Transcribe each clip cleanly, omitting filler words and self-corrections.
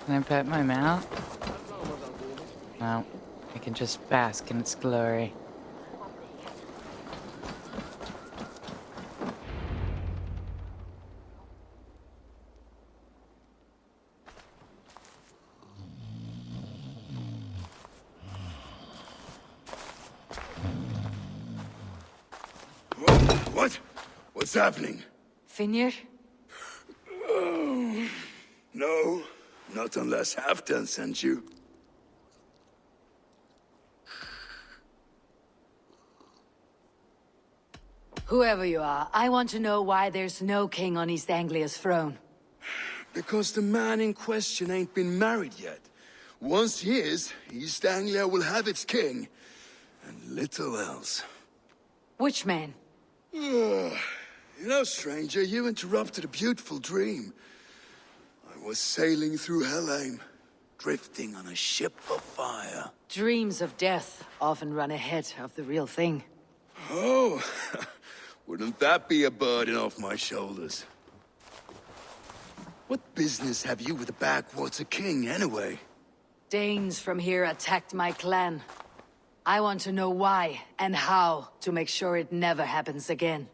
Can I pet my mount? No, I can just bask in its glory. What? What's happening? Finir? Oh, no, not unless Halfdan sent you. Whoever you are, I want to know why there's no king on East Anglia's throne. Because the man in question ain't been married yet. Once he is, East Anglia will have its king, and little else. Which man? You know, stranger, you interrupted a beautiful dream. I was sailing through Helheim, drifting on a ship of fire. Dreams of death often run ahead of the real thing. Oh, wouldn't that be a burden off my shoulders? What business have you with the backwater king, anyway? Danes from here attacked my clan. I want to know why and how to make sure it never happens again.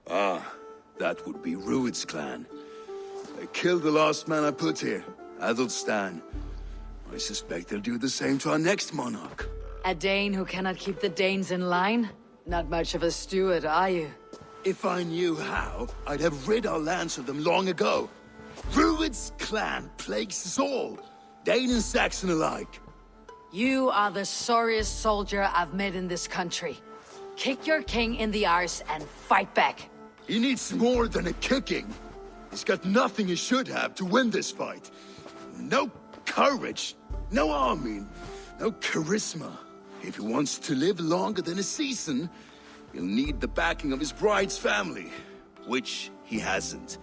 Ah, that would be Rued's clan. They killed the last man I put here, Adelstan. I suspect they'll do the same to our next monarch. A Dane who cannot keep the Danes in line? Not much of a steward, are you? If I knew how, I'd have rid our lands of them long ago. Rued's clan plagues us all, Dane and Saxon alike. You are the sorriest soldier I've met in this country. Kick your king in the arse and fight back. He needs more than a kicking. He's got nothing he should have to win this fight. No courage, no army, no charisma. If he wants to live longer than a season, he'll need the backing of his bride's family, which he hasn't.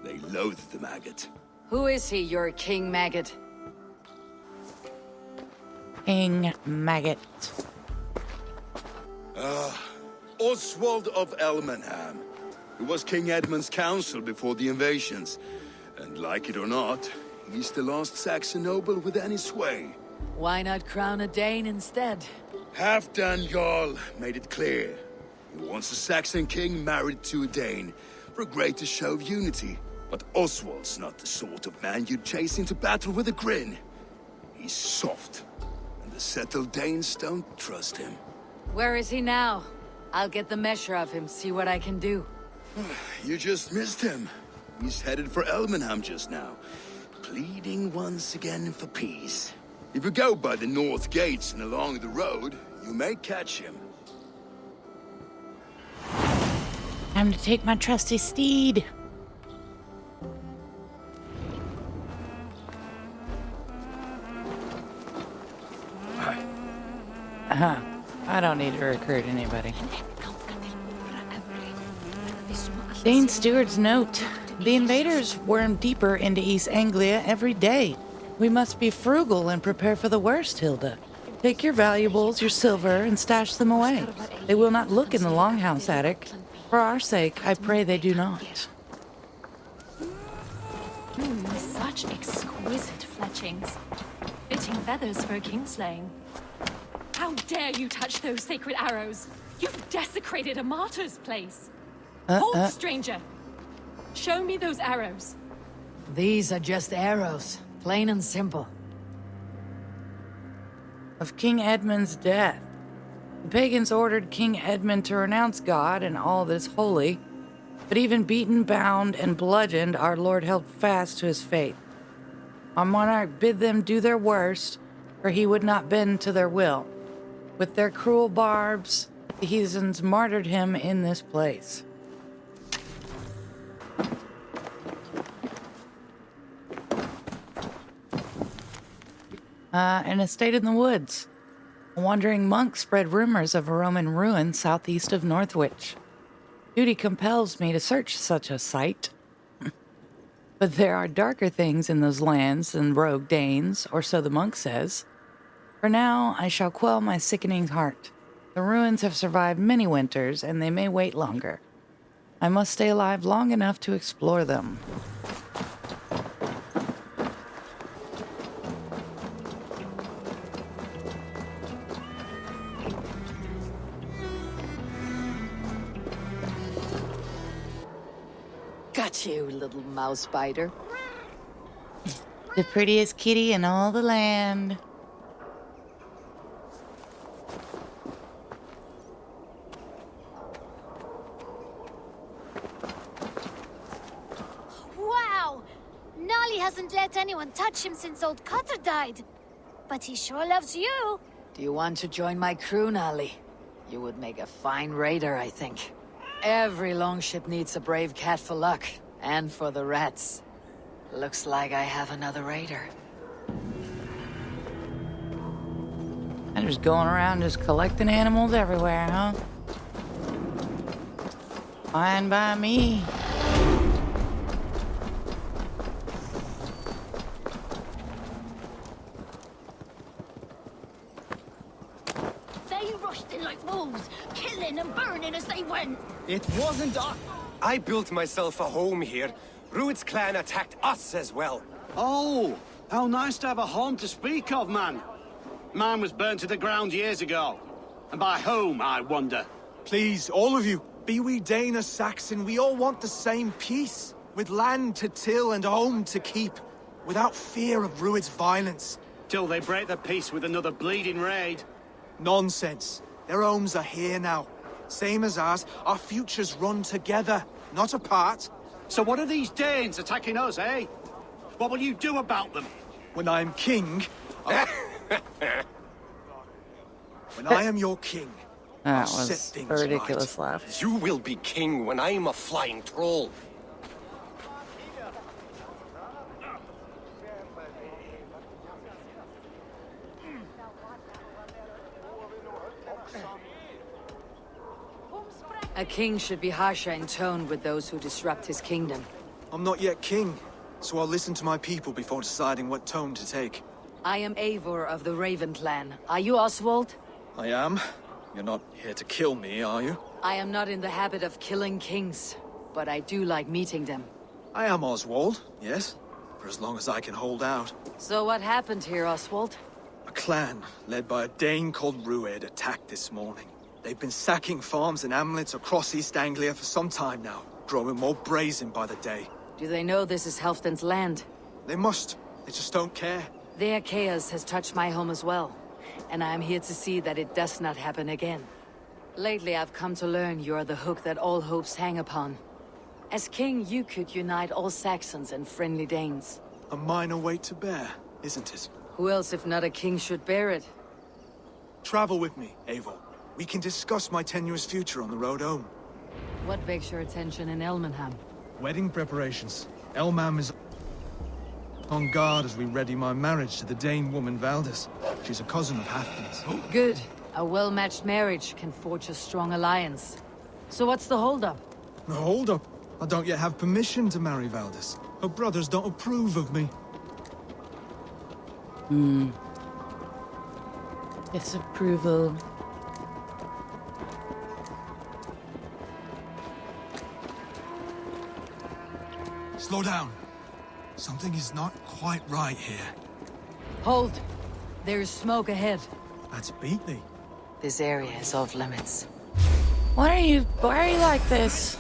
They loathe the maggot. Who is he, your king maggot? King Maggot. Oswald of Elmenham. He was King Edmund's counsel before the invasions. And like it or not, he's the last Saxon noble with any sway. Why not crown a Dane instead? Halfdan Jarl made it clear. He wants a Saxon king married to a Dane, for a greater show of unity. But Oswald's not the sort of man you'd chase into battle with a grin. He's soft, and the settled Danes don't trust him. Where is he now? I'll get the measure of him, see what I can do. You just missed him. He's headed for Elmenham just now, pleading once again for peace. If you go by the north gates and along the road, you may catch him. Time to take my trusty steed. I don't need to recruit anybody. Dane Steward's note. The invaders worm deeper into East Anglia every day. We must be frugal and prepare for the worst, Hilda. Take your valuables, your silver, and stash them away. They will not look in the longhouse attic. For our sake, I pray they do not. Such exquisite fletchings. Fitting feathers for a kingslaying. How dare you touch those sacred arrows? You've desecrated a martyr's place. Hold, stranger. Show me those arrows. These are just arrows, plain and simple. Of King Edmund's death. The pagans ordered King Edmund to renounce God and all that is holy, but even beaten, bound, and bludgeoned, our Lord held fast to his faith. Our monarch bid them do their worst, for he would not bend to their will. With their cruel barbs, the heathens martyred him in this place. An estate in the woods. A wandering monk spread rumors of a Roman ruin southeast of Northwich. Duty compels me to search such a site. But there are darker things in those lands than rogue Danes, or so the monk says. For now, I shall quell my sickening heart. The ruins have survived many winters, and they may wait longer. I must stay alive long enough to explore them. Got you, little mouse spider. The prettiest kitty in all the land. Wow! Nolly hasn't let anyone touch him since old Cutter died. But he sure loves you. Do you want to join my crew, Nolly? You would make a fine raider, I think. Every longship needs a brave cat for luck, and for the rats. Looks like I have another raider. I'm just going around just collecting animals everywhere, huh? Fine by me. They rushed in like wolves, killing and burning as they went. It wasn't I built myself a home here. Rued's clan attacked us as well. Oh, how nice to have a home to speak of, man. Mine was burned to the ground years ago. And by whom, I wonder? Please, all of you, be we Dane or Saxon, we all want the same peace. With land to till and home to keep. Without fear of Rued's violence. Till they break the peace with another bleeding raid. Nonsense. Their homes are here now. Same as ours, our futures run together, not apart. So what are these Danes attacking us, eh? What will you do about them? When I am king... when I am your king, I'll That set was things a ridiculous right. laugh. You will be king when I'm a flying troll. A king should be harsher in tone with those who disrupt his kingdom. I'm not yet king, so I'll listen to my people before deciding what tone to take. I am Eivor of the Raven clan. Are you Oswald? I am. You're not here to kill me, are you? I am not in the habit of killing kings, but I do like meeting them. I am Oswald, yes. For as long as I can hold out. So what happened here, Oswald? A clan, led by a Dane called Rued, attacked this morning. They've been sacking farms and hamlets across East Anglia for some time now, growing more brazen by the day. Do they know this is Helfden's land? They must. They just don't care. Their chaos has touched my home as well, and I am here to see that it does not happen again. Lately, I've come to learn you are the hook that all hopes hang upon. As king, you could unite all Saxons and friendly Danes. A minor weight to bear, isn't it? Who else, if not a king, should bear it? Travel with me, Eivor. We can discuss my tenuous future on the road home. What begs your attention in Elmenham? Wedding preparations. Elmam is on guard as we ready my marriage to the Dane woman Valdis. She's a cousin of Halfdan's. Good. A well-matched marriage can forge a strong alliance. So what's the holdup? No, hold up. I don't yet have permission to marry Valdis. Her brothers don't approve of me. Disapproval. Slow down. Something is not quite right here. Hold! There is smoke ahead. That's beat thee. This area is off limits. Why are you like this?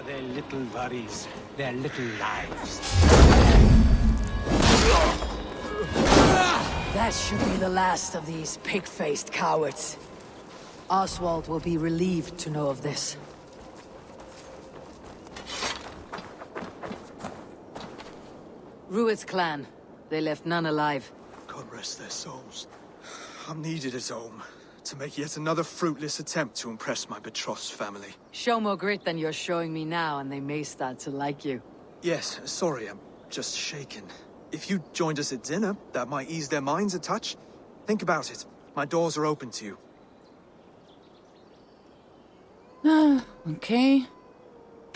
Their little worries, their little lives. That should be the last of these pig-faced cowards. Oswald will be relieved to know of this. Rued's clan. They left none alive. God rest their souls. I'm needed at home to make yet another fruitless attempt to impress my betrothed family. Show more grit than you're showing me now, and they may start to like you. Yes, sorry, I'm just shaken. If you joined us at dinner, that might ease their minds a touch. Think about it. My doors are open to you. Okay.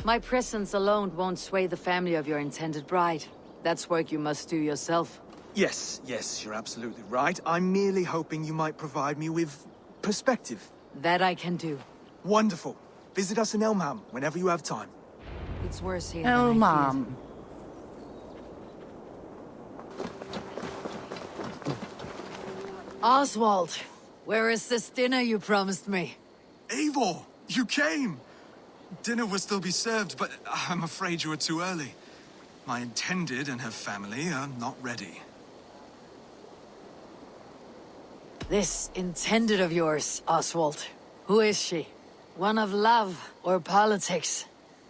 My presence alone won't sway the family of your intended bride. That's work you must do yourself. Yes, you're absolutely right. I'm merely hoping you might provide me with perspective. That I can do. Wonderful. Visit us in Elmham whenever you have time. It's worse here Oh, than I Mom. feared. Oswald, where is this dinner you promised me? Eivor, you came! Dinner will still be served, but I'm afraid you are too early. My intended and her family are not ready. This intended of yours, Oswald. Who is she? One of love or politics?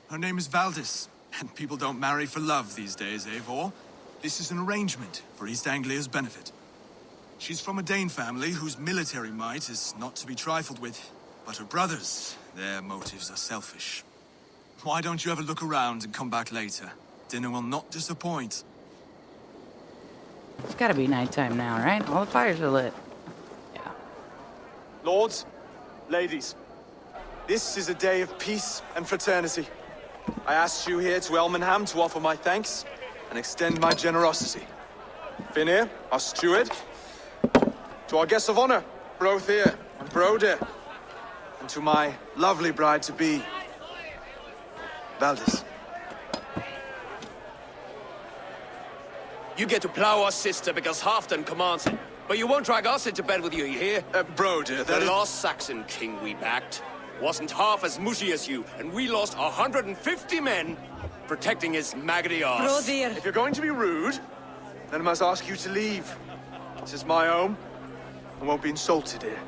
Her name is Valdis, and people don't marry for love these days, Eivor. This is an arrangement for East Anglia's benefit. She's from a Dane family whose military might is not to be trifled with. But her brothers, their motives are selfish. Why don't you have a look around and come back later? Dinner will not disappoint. It's gotta be nighttime now, right? All the fires are lit. Yeah. Lords, ladies, this is a day of peace and fraternity. I asked you here to Elmenham to offer my thanks and extend my generosity. Finir, our steward, to our guests of honor, Brothir and Broder, and to my lovely bride-to-be, Valdis. You get to plow us, sister, because Halfdan commands it. But you won't drag us into bed with you, you hear? Broder, The last Saxon king we backed wasn't half as mushy as you, and we lost 150 men protecting his maggoty arse. If you're going to be rude, then I must ask you to leave. This is my home. I won't be insulted here.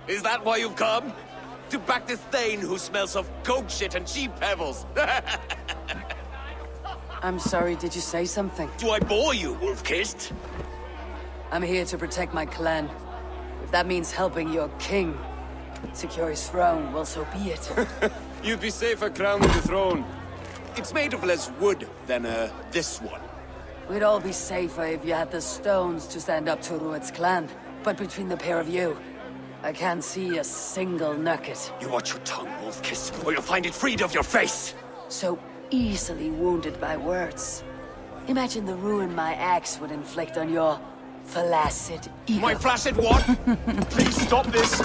Is that why you've come? To back this Thane who smells of goat shit and cheap pebbles? I'm sorry, did you say something? Do I bore you, wolf-kissed? I'm here to protect my clan. If that means helping your king secure his throne, well, so be it. You'd be safer crowning the throne. It's made of less wood than, this one. We'd all be safer if you had the stones to stand up to Rued's clan. But between the pair of you, I can't see a single nugget. You watch your tongue, wolf-kissed, or you'll find it freed of your face! So easily wounded by words. Imagine the ruin my axe would inflict on your flaccid ego. My flaccid what? Please stop this!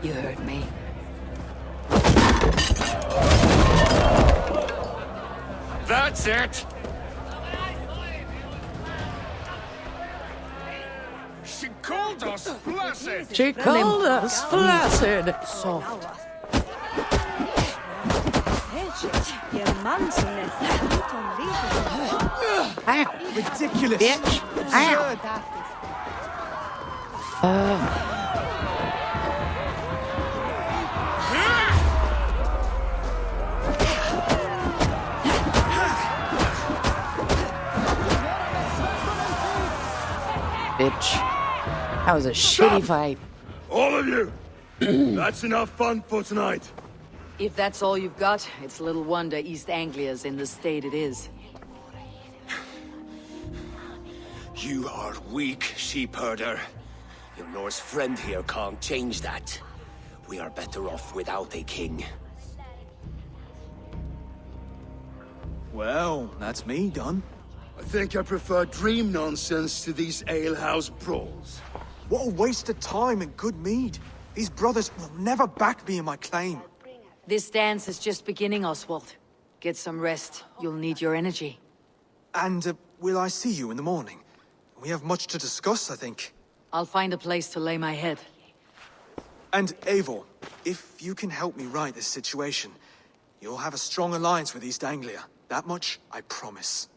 You heard me. That's it! She called us flaccid! She called us flaccid. Soft. Ow. Ridiculous! Bitch. Ow. Bitch. That was a shitty fight. All of you! That's enough fun for tonight. If that's all you've got, it's little wonder East Anglia's in the state it is. You are weak, sheep herder. Your Norse friend here can't change that. We are better off without a king. Well, that's me done. I think I prefer dream nonsense to these alehouse brawls. What a waste of time and good mead. These brothers will never back me in my claim. This dance is just beginning, Oswald. Get some rest. You'll need your energy. And will I see you in the morning? We have much to discuss, I think. I'll find a place to lay my head. And Eivor, if you can help me right this situation, you'll have a strong alliance with East Anglia. That much, I promise.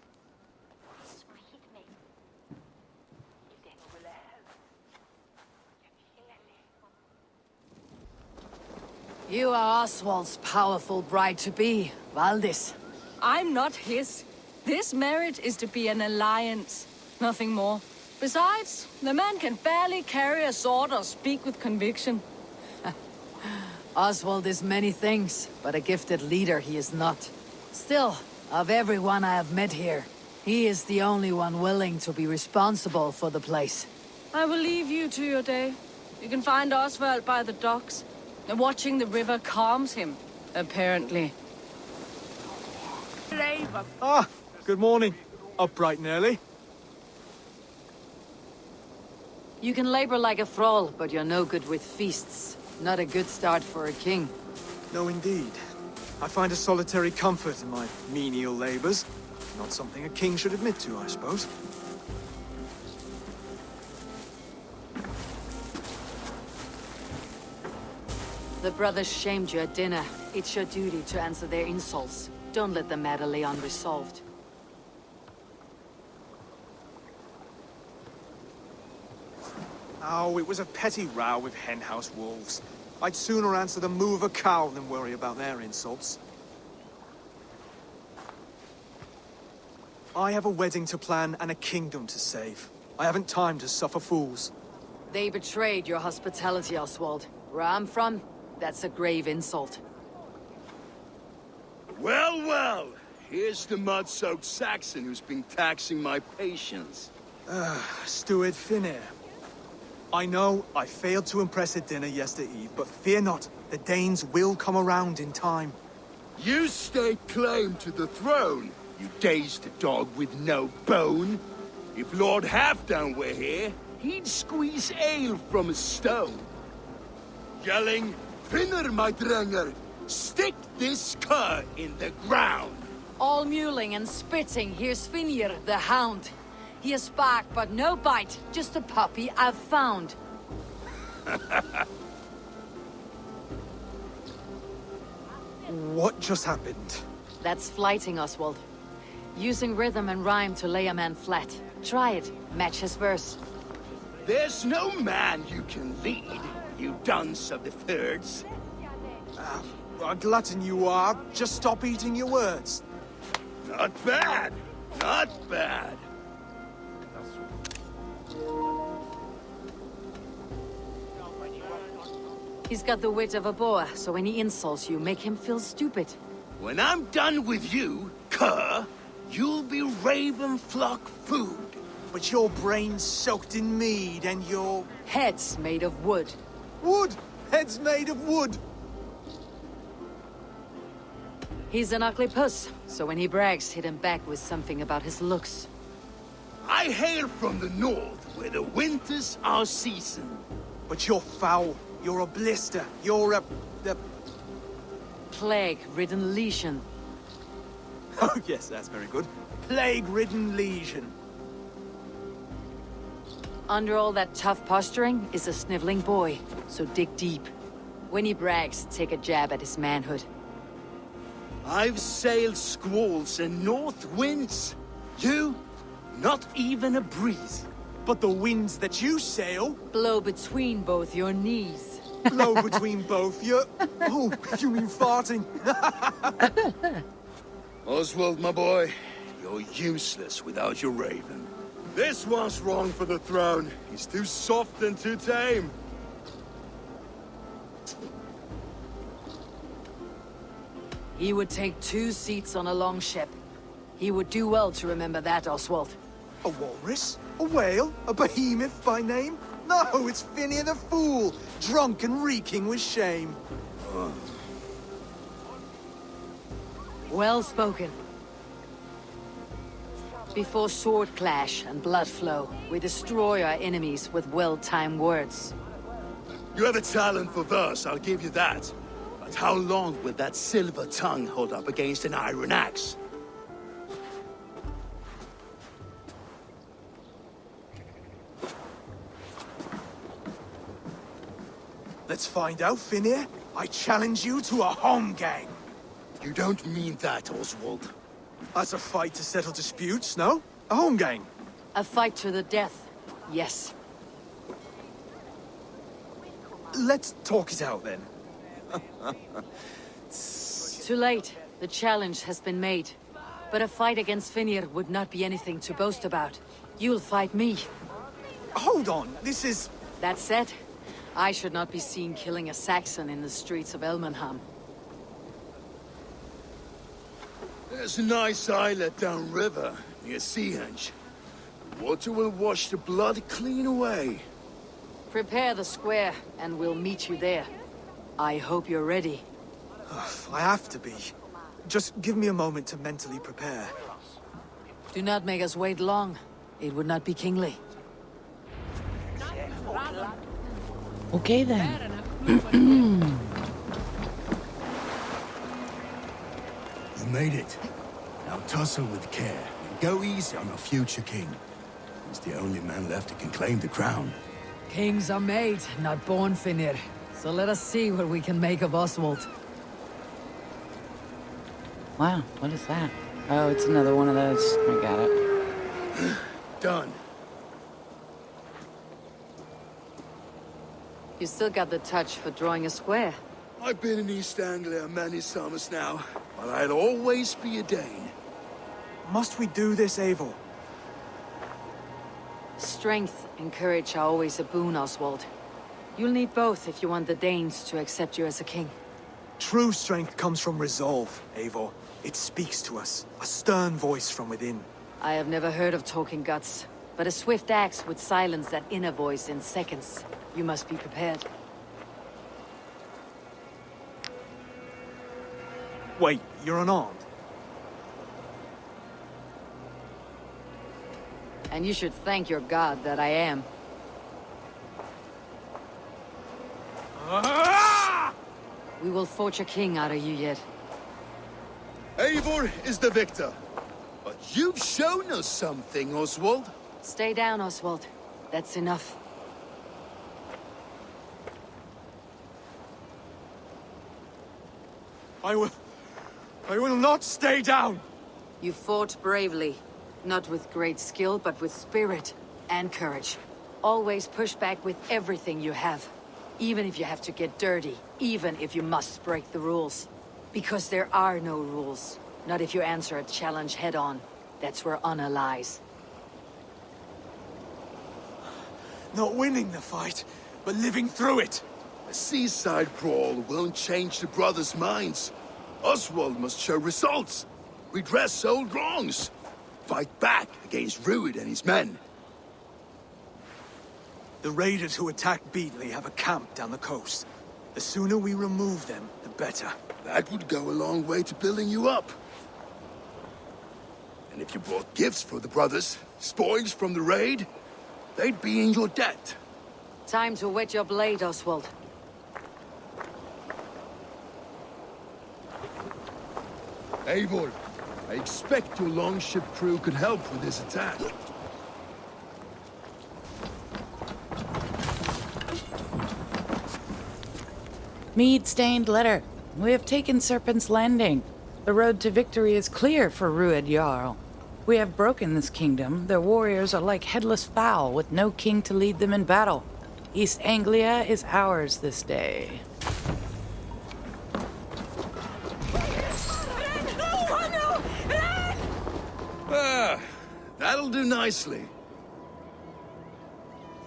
You are Oswald's powerful bride-to-be, Valdis. I'm not his. This merit is to be an alliance, nothing more. Besides, the man can barely carry a sword or speak with conviction. Oswald is many things, but a gifted leader he is not. Still, of everyone I have met here, he is the only one willing to be responsible for the place. I will leave you to your day. You can find Oswald by the docks. And watching the river calms him, apparently. Ah, good morning. Up bright and early. You can labor like a thrall, but you're no good with feasts. Not a good start for a king. No, indeed. I find a solitary comfort in my menial labors. Not something a king should admit to, I suppose. The brothers shamed you at dinner. It's your duty to answer their insults. Don't let the matter lay unresolved. Oh, it was a petty row with henhouse wolves. I'd sooner answer the moo of a cow than worry about their insults. I have a wedding to plan and a kingdom to save. I haven't time to suffer fools. They betrayed your hospitality, Oswald. Where I'm from, that's a grave insult. Well, well. Here's the mud-soaked Saxon who's been taxing my patience. Steward Finnair. I know I failed to impress at dinner yesterday eve, but fear not, the Danes will come around in time. You stake claim to the throne, you dazed dog with no bone. If Lord Halfdan were here, he'd squeeze ale from a stone. Yelling, Finner, my drenger, stick this cur in the ground. All mewling and spitting, here's Finir, the hound. He has bark, but no bite, just a puppy I've found. What just happened? That's flighting, Oswald. Using rhythm and rhyme to lay a man flat. Try it, match his verse. There's no man you can lead, you dunce of the thirds. A glutton you are. Just stop eating your words. Not bad, not bad. He's got the wit of a boa, so when he insults you, make him feel stupid. When I'm done with you, cur, you'll be raven flock food. But your brain's soaked in mead and your... Head's made of wood. Wood! Head's made of wood! He's an ugly puss, so when he brags, hit him back with something about his looks. I hail from the north, where the winters are season. But you're foul. You're a blister. You're a... Plague-ridden lesion. Oh, yes, that's very good. Plague-ridden lesion. Under all that tough posturing is a sniveling boy, so dig deep. When he brags, take a jab at his manhood. I've sailed squalls and north winds. You, not even a breeze. But the winds that you sail... Blow between both your knees. Blow between both your... Oh, you mean farting? Oswald, my boy, you're useless without your raven. This one's wrong for the throne. He's too soft and too tame. He would take 2 seats on a longship. He would do well to remember that, Oswald. A walrus? A whale? A behemoth by name? No, it's Finnear the Fool, drunk and reeking with shame. Well spoken. Before sword clash and blood flow, we destroy our enemies with well-timed words. You have a talent for verse, I'll give you that. But how long will that silver tongue hold up against an iron axe? Let's find out, Finnear. I challenge you to a home gang. You don't mean that, Oswald. That's a fight to settle disputes, no? A home gang. A fight to the death, yes. Let's talk it out, then. Too late. The challenge has been made. But a fight against Finir would not be anything to boast about. You'll fight me. Hold on, this is... That said, I should not be seen killing a Saxon in the streets of Elmenham. There's a nice islet downriver, near Seahenge. Water will wash the blood clean away. Prepare the square, and we'll meet you there. I hope you're ready. I have to be. Just give me a moment to mentally prepare. Do not make us wait long. It would not be kingly. Okay then. You made it. Now tussle with care, and go easy on our future king. He's the only man left that can claim the crown. Kings are made, not born, Finir. So let us see what we can make of Oswald. Wow, what is that? Oh, it's another one of those. I got it. Done. You still got the touch for drawing a square. I've been in East Anglia many summers now, but I'll always be a Dane. Must we do this, Eivor? Strength and courage are always a boon, Oswald. You'll need both if you want the Danes to accept you as a king. True strength comes from resolve, Eivor. It speaks to us, a stern voice from within. I have never heard of talking guts, but a swift axe would silence that inner voice in seconds. You must be prepared. Wait, you're unarmed? And you should thank your god that I am. We will forge a king out of you yet. Eivor is the victor. But you've shown us something, Oswald. Stay down, Oswald. That's enough. I will not stay down! You fought bravely. Not with great skill, but with spirit and courage. Always push back with everything you have. Even if you have to get dirty. Even if you must break the rules. Because there are no rules. Not if you answer a challenge head-on. That's where honor lies. Not winning the fight, but living through it. A seaside brawl won't change the brothers' minds. Oswald must show results. Redress old wrongs. Fight back against Rued and his men. The raiders who attacked Beatley have a camp down the coast. The sooner we remove them, the better. That would go a long way to building you up. And if you brought gifts for the brothers, spoils from the raid, they'd be in your debt. Time to whet your blade, Oswald. Eivor, I expect your longship crew could help with this attack. Mead-stained letter. We have taken Serpent's Landing. The road to victory is clear for Rued Jarl. We have broken this kingdom. Their warriors are like headless fowl with no king to lead them in battle. East Anglia is ours this day. Ah, that'll do nicely.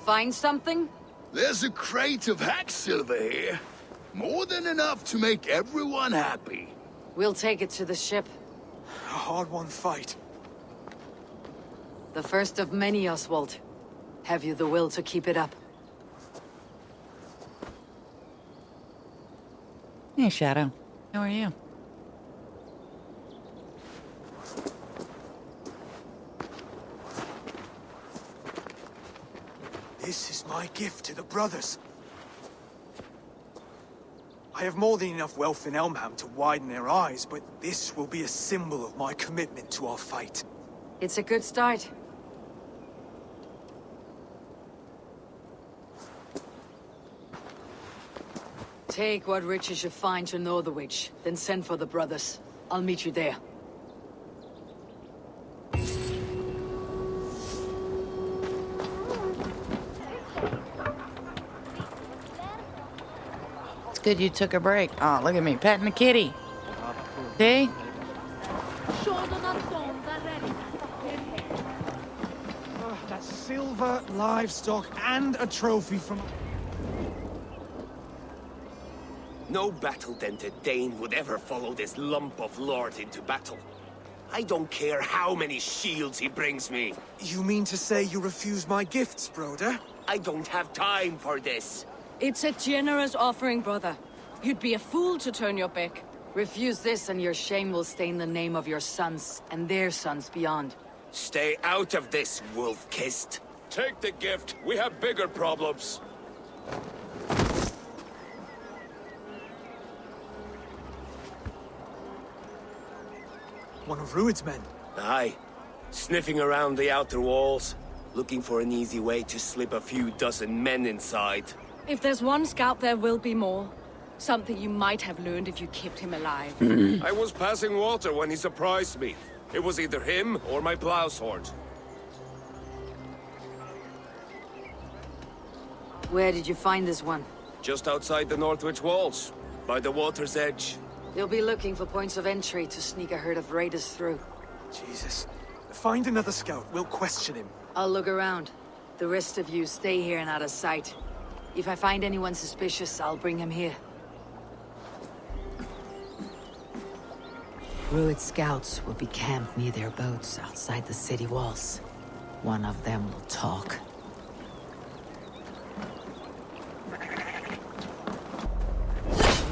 Find something? There's a crate of hack silver here. More than enough to make everyone happy. We'll take it to the ship. A hard-won fight. The first of many, Oswald. Have you the will to keep it up? Hey, Shadow. How are you? This is my gift to the brothers. I have more than enough wealth in Elmham to widen their eyes, but this will be a symbol of my commitment to our fight. It's a good start. Take what riches you find to Northwich, then send for the brothers. I'll meet you there. It's good you took a break. Oh, look at me, petting the kitty. See? silver, livestock, and a trophy from... No battle-dented Dane would ever follow this lump of lord into battle. I don't care how many shields he brings me. You mean to say you refuse my gifts, Broder? I don't have time for this. It's a generous offering, brother. You'd be a fool to turn your back. Refuse this and your shame will stain the name of your sons and their sons beyond. Stay out of this, wolf-kissed. Take the gift. We have bigger problems. One of Rued's men. Aye. Sniffing around the outer walls. Looking for an easy way to slip a few dozen men inside. If there's one scout, there will be more. Something you might have learned if you kept him alive. I was passing water when he surprised me. It was either him or my plow sword. Where did you find this one? Just outside the Northwich walls, by the water's edge. You'll be looking for points of entry to sneak a herd of raiders through. Jesus. Find another scout. We'll question him. I'll look around. The rest of you stay here and out of sight. If I find anyone suspicious, I'll bring him here. Rued scouts will be camped near their boats outside the city walls. One of them will talk.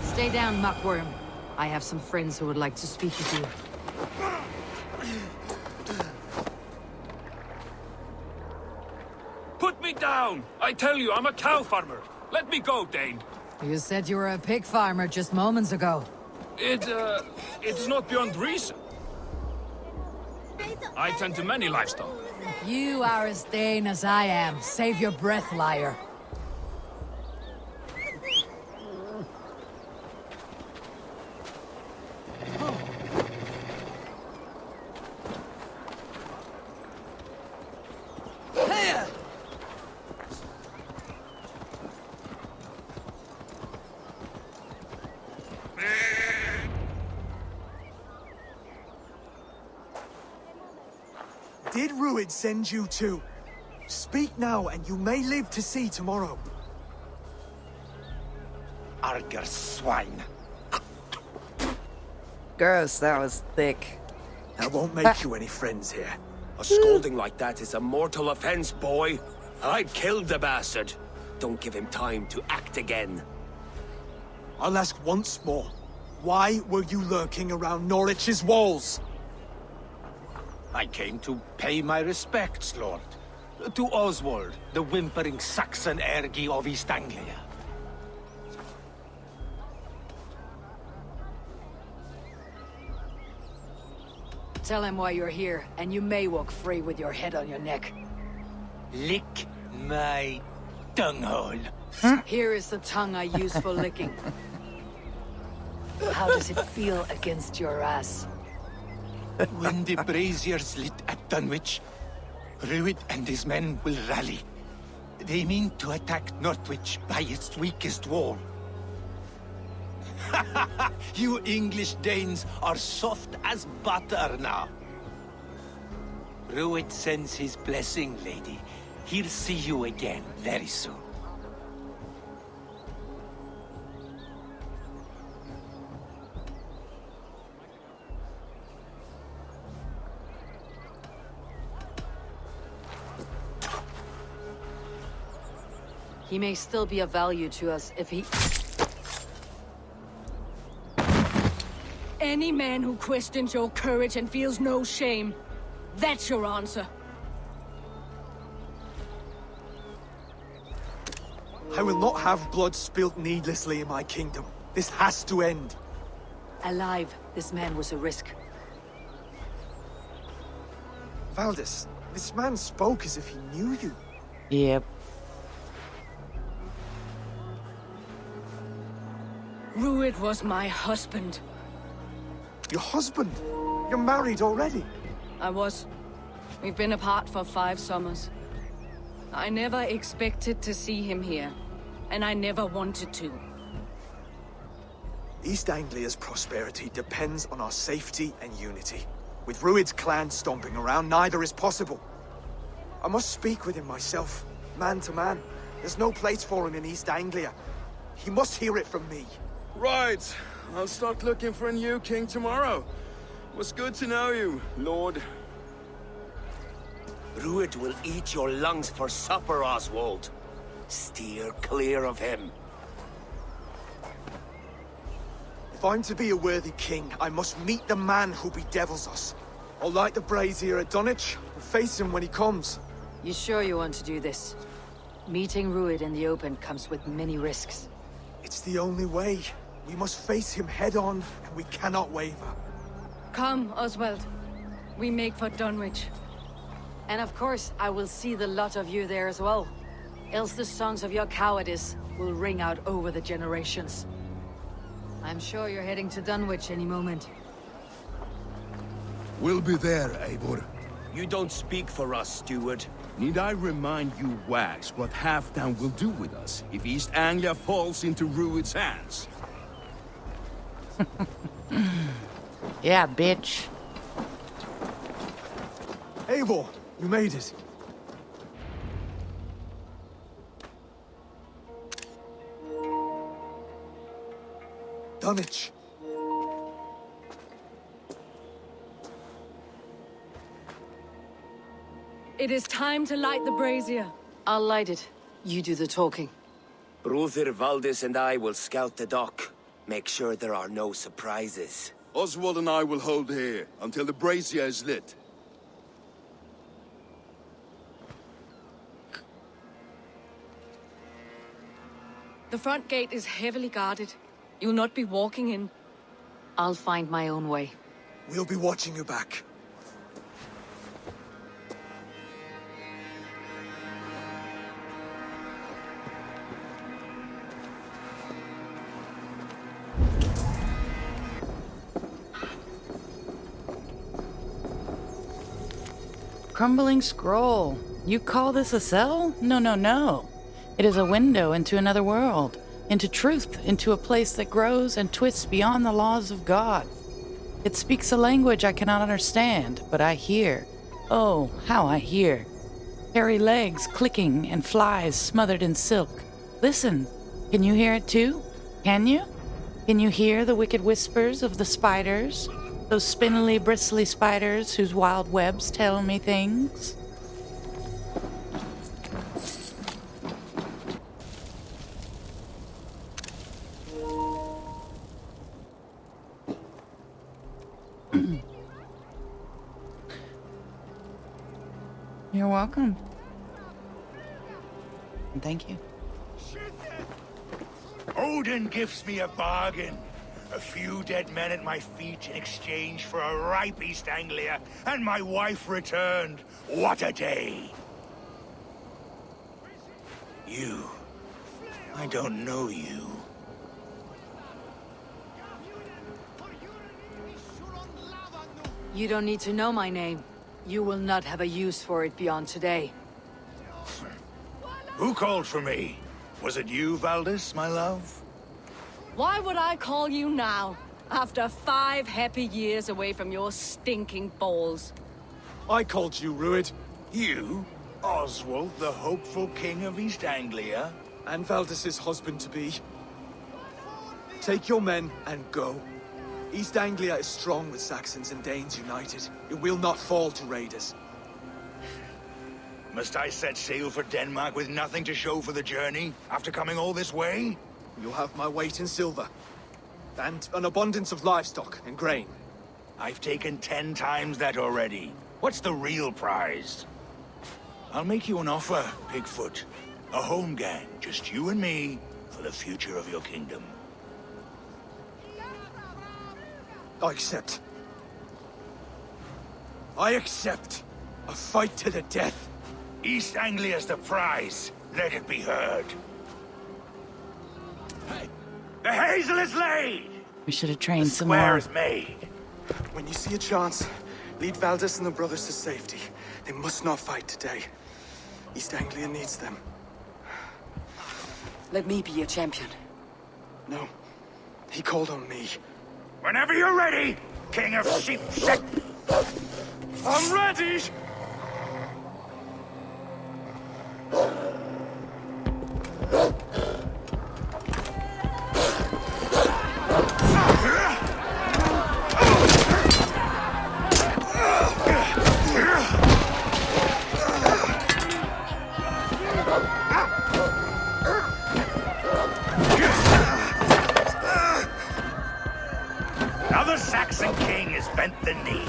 Stay down, muckworm. I have some friends who would like to speak with you. Put me down! I tell you, I'm a cow farmer. Let me go, Dane. You said you were a pig farmer just moments ago. It's not beyond reason. I tend to many livestock. You are as Dane as I am. Save your breath, liar. Did Rued send you too? Speak now, and you may live to see tomorrow. Arger swine. Gross, that was thick. That won't make you any friends here. A scolding like that is a mortal offense, boy. I'd kill the bastard. Don't give him time to act again. I'll ask once more. Why were you lurking around Norwich's walls? I came to pay my respects, Lord. To Oswald, the whimpering Saxon ergi of East Anglia. Tell him why you're here, and you may walk free with your head on your neck. Lick my tonguehole. Here is the tongue I use for licking. How does it feel against your ass? When the braziers lit at Dunwich, Rued and his men will rally. They mean to attack Northwich by its weakest wall. You English Danes are soft as butter now. Rued sends his blessing, lady. He'll see you again very soon. He may still be of value to us if he... Any man who questions your courage and feels no shame, that's your answer. I will not have blood spilt needlessly in my kingdom. This has to end. Alive, this man was a risk. Valdis, this man spoke as if he knew you. Yep. Rued was my husband. Your husband? You're married already? I was. We've been apart for 5 summers. I never expected to see him here, and I never wanted to. East Anglia's prosperity depends on our safety and unity. With Rued's clan stomping around, neither is possible. I must speak with him myself, man to man. There's no place for him in East Anglia. He must hear it from me. Right. I'll start looking for a new king tomorrow. It was good to know you, Lord. Rued will eat your lungs for supper, Oswald. Steer clear of him. If I'm to be a worthy king, I must meet the man who bedevils us. I'll light the brazier at Dunwich and face him when he comes. You sure you want to do this? Meeting Rued in the open comes with many risks. It's the only way. We must face him head on, and we cannot waver. Come, Oswald. We make for Dunwich. And of course, I will see the lot of you there as well. Else the songs of your cowardice will ring out over the generations. I'm sure you're heading to Dunwich any moment. We'll be there, Eivor. You don't speak for us, steward. Need I remind you, Wags, what Halfdan will do with us if East Anglia falls into Rued's hands? Yeah, bitch. Eivor, you made it. Dunwich. It is time to light the brazier. I'll light it. You do the talking. Brother Valdis and I will scout the dock. Make sure there are no surprises. Oswald and I will hold here until the brazier is lit. The front gate is heavily guarded. You'll not be walking in. I'll find my own way. We'll be watching you back. Crumbling scroll. You call this a cell? No, no, no. It is a window into another world, into truth, into a place that grows and twists beyond the laws of God. It speaks a language I cannot understand, but I hear. Oh, how I hear. Hairy legs clicking and flies smothered in silk. Listen, can you hear it too? Can you? Can you hear the wicked whispers of the spiders? Those spindly, bristly spiders whose wild webs tell me things? You're welcome. Thank you. Odin gives me a bargain. A few dead men at my feet in exchange for a ripe East Anglia, and my wife returned. What a day! You. I don't know you. You don't need to know my name. You will not have a use for it beyond today. Who called for me? Was it you, Valdis, my love? Why would I call you now, after 5 happy years away from your stinking balls? I called you, Rued. You? Oswald, the hopeful king of East Anglia? And Valdis's husband-to-be. Take your men and go. East Anglia is strong with Saxons and Danes united. It will not fall to raiders. Must I set sail for Denmark with nothing to show for the journey, after coming all this way? You'll have my weight in silver. And an abundance of livestock and grain. I've taken 10 times that already. What's the real prize? I'll make you an offer, Bigfoot. A home gang, just you and me, for the future of your kingdom. I accept. I accept. A fight to the death. East Anglia's the prize. Let it be heard. The hazel is laid! We should have trained some Square more. is made. When you see a chance, lead Valdis and the brothers to safety. They must not fight today. East Anglia needs them. Let me be your champion. No. He called on me. Whenever you're ready, King of Sheep. I'm ready! Another Saxon king has bent the knee.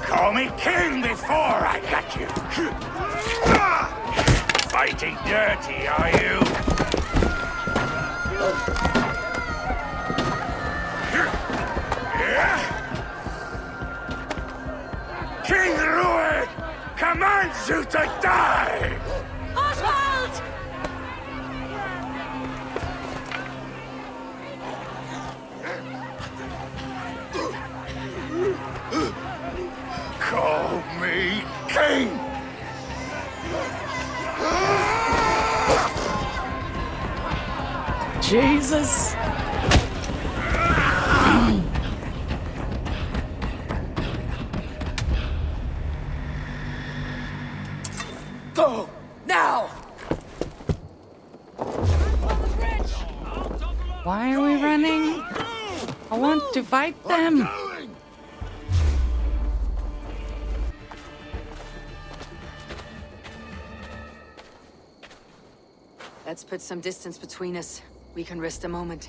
Call me king before I got you. Fighting dirty, are you? King Rued commands you to die! Oswald! Call me king! Jesus! Go! Now! Why are we running? I want to fight them. Let's put some distance between us. We can rest a moment.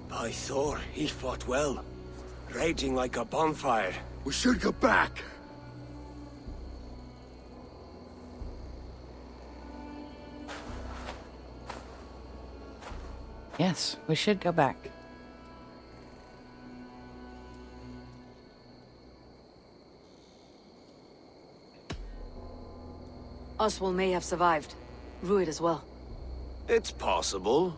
By Thor, he fought well. Raging like a bonfire. We should go back. Yes, we should go back. Oswald may have survived. Rued as well. It's possible.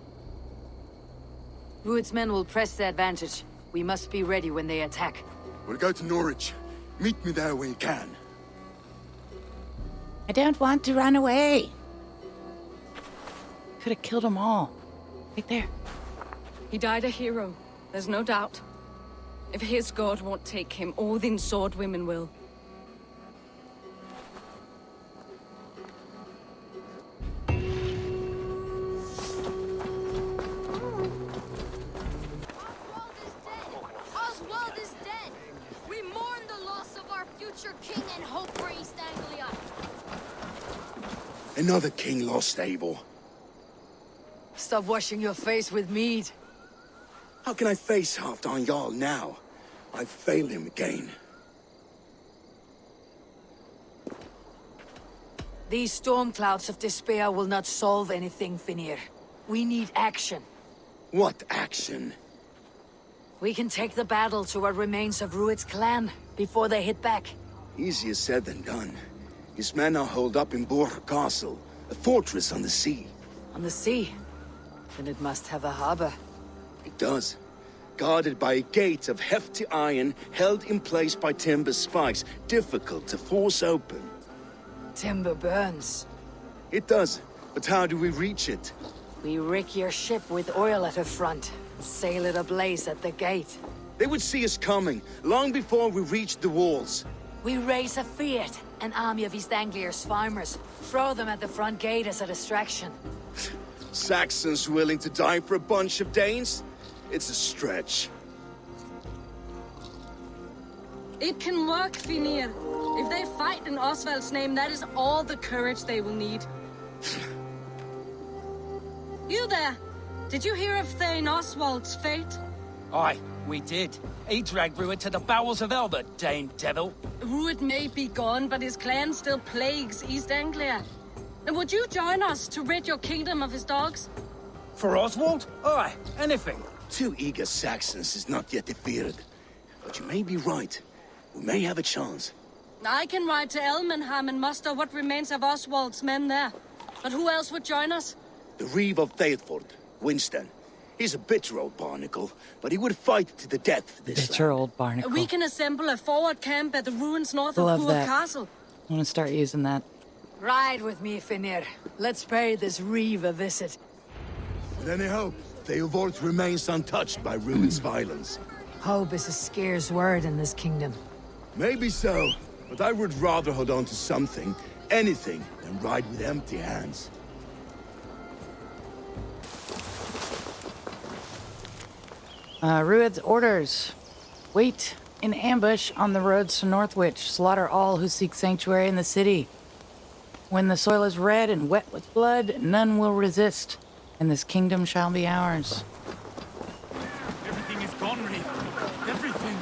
Rued's men will press the advantage. We must be ready when they attack. We'll go to Norwich. Meet me there when you can. I don't want to run away. Could have killed them all. Right there. He died a hero, there's no doubt. If his god won't take him, Odin's sword women will. Oswald is dead! We mourn the loss of our future king and hope for East Anglia! Another king lost, Abel. Stop washing your face with mead. How can I face Halfdan Jarl now? I've failed him again. These storm clouds of despair will not solve anything, Finir. We need action. What action? We can take the battle to what remains of Rued's clan before they hit back. Easier said than done. His men are holed up in Borg Castle, a fortress on the sea. On the sea? Then it must have a harbor. It does. Guarded by a gate of hefty iron, held in place by timber spikes, difficult to force open. Timber burns. It does, but how do we reach it? We rig your ship with oil at her front, and sail it ablaze at the gate. They would see us coming, long before we reached the walls. We raise a Fiat, an army of East Anglia's farmers. Throw them at the front gate as a distraction. Saxons willing to die for a bunch of Danes? It's a stretch. It can work, Finir. If they fight in Oswald's name, that is all the courage they will need. You there! Did you hear of Thane Oswald's fate? Aye, we did. He dragged Rued to the bowels of Elba, Dane devil. Rued may be gone, but his clan still plagues East Anglia. And would you join us to rid your kingdom of his dogs? For Oswald? Aye, anything. 2 eager Saxons is not yet defeated. But you may be right. We may have a chance. I can ride to Elmenham and muster what remains of Oswald's men there. But who else would join us? The Reeve of Thetford, Winston. He's a bitter old barnacle, but he would fight to the death for this Bitter land. old barnacle. We can assemble a forward camp at the ruins north of Love Bur that. Castle. I want to start using that. Ride with me, Finir. Let's pay this Reeve a visit. With any hope, Theodort remains untouched by Rued's violence. Hope is a scarce word in this kingdom. Maybe so, but I would rather hold on to something, anything, than ride with empty hands. Rued's orders. Wait in ambush on the roads to Northwich. Slaughter all who seek sanctuary in the city. When the soil is red and wet with blood, none will resist, and this kingdom shall be ours. Everything is gone, Reeve. Everything.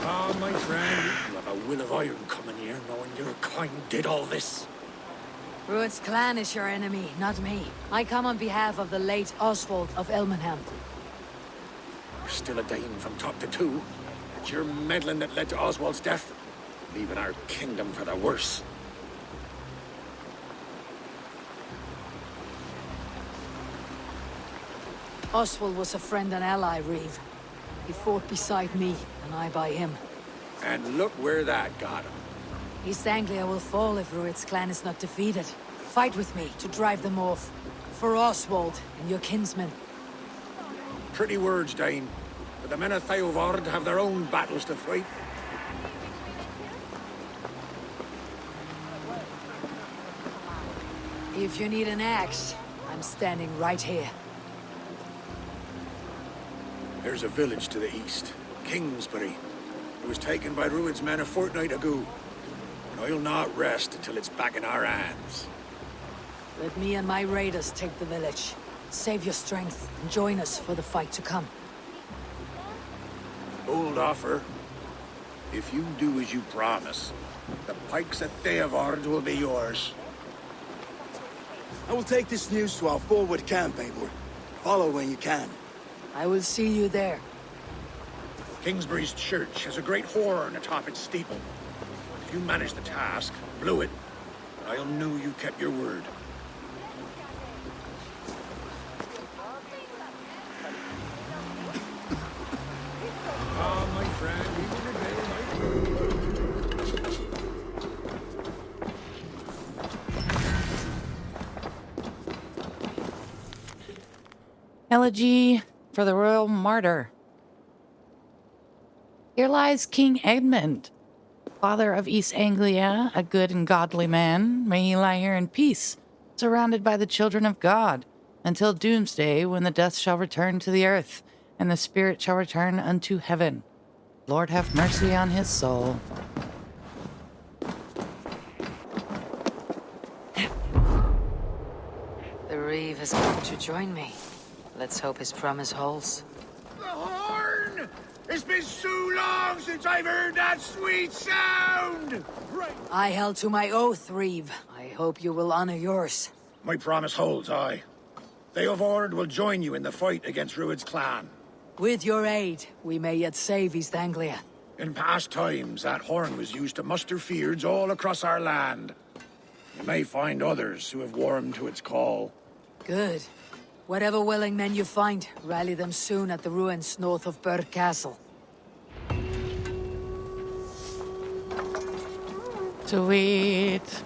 Ah, my friend, you have a will of iron coming here, knowing your kind did all this. Rued's clan is your enemy, not me. I come on behalf of the late Oswald of Elmenham. You're still a Dane from top to two. It's your meddling that led to Oswald's death, leaving our kingdom for the worse. Oswald was a friend and ally, Reeve. He fought beside me, and I by him. And look where that got him. East Anglia will fall if Rued's clan is not defeated. Fight with me to drive them off. For Oswald and your kinsmen. Pretty words, Dane. But the men of Theovard have their own battles to fight. If you need an axe, I'm standing right here. There's a village to the east, Kingsbury. It was taken by Rued's men a fortnight ago. And I'll not rest until it's back in our hands. Let me and my raiders take the village. Save your strength and join us for the fight to come. Bold offer. If you do as you promise, the pikes at Theovard will be yours. I will take this news to our forward camp, Eivor. Follow when you can. I will see you there. Kingsbury's church has a great horn atop its steeple. If you manage the task, blew it, I'll know you kept your word. Ah, my friend, we will Elegy for the royal martyr. Here lies King Edmund, father of East Anglia, a good and godly man. May he lie here in peace, surrounded by the children of God, until doomsday, when the dust shall return to the earth, and the spirit shall return unto heaven. Lord have mercy on his soul. The Reeve has come to join me. Let's hope his promise holds. The horn! It's been so long since I've heard that sweet sound! I held to my oath, Reeve. I hope you will honor yours. My promise holds, aye. Theovard will join you in the fight against Rued's clan. With your aid, we may yet save East Anglia. In past times, that horn was used to muster fyrds all across our land. You may find others who have warmed to its call. Good. Whatever willing men you find, rally them soon at the ruins north of Burg Castle. Sweet.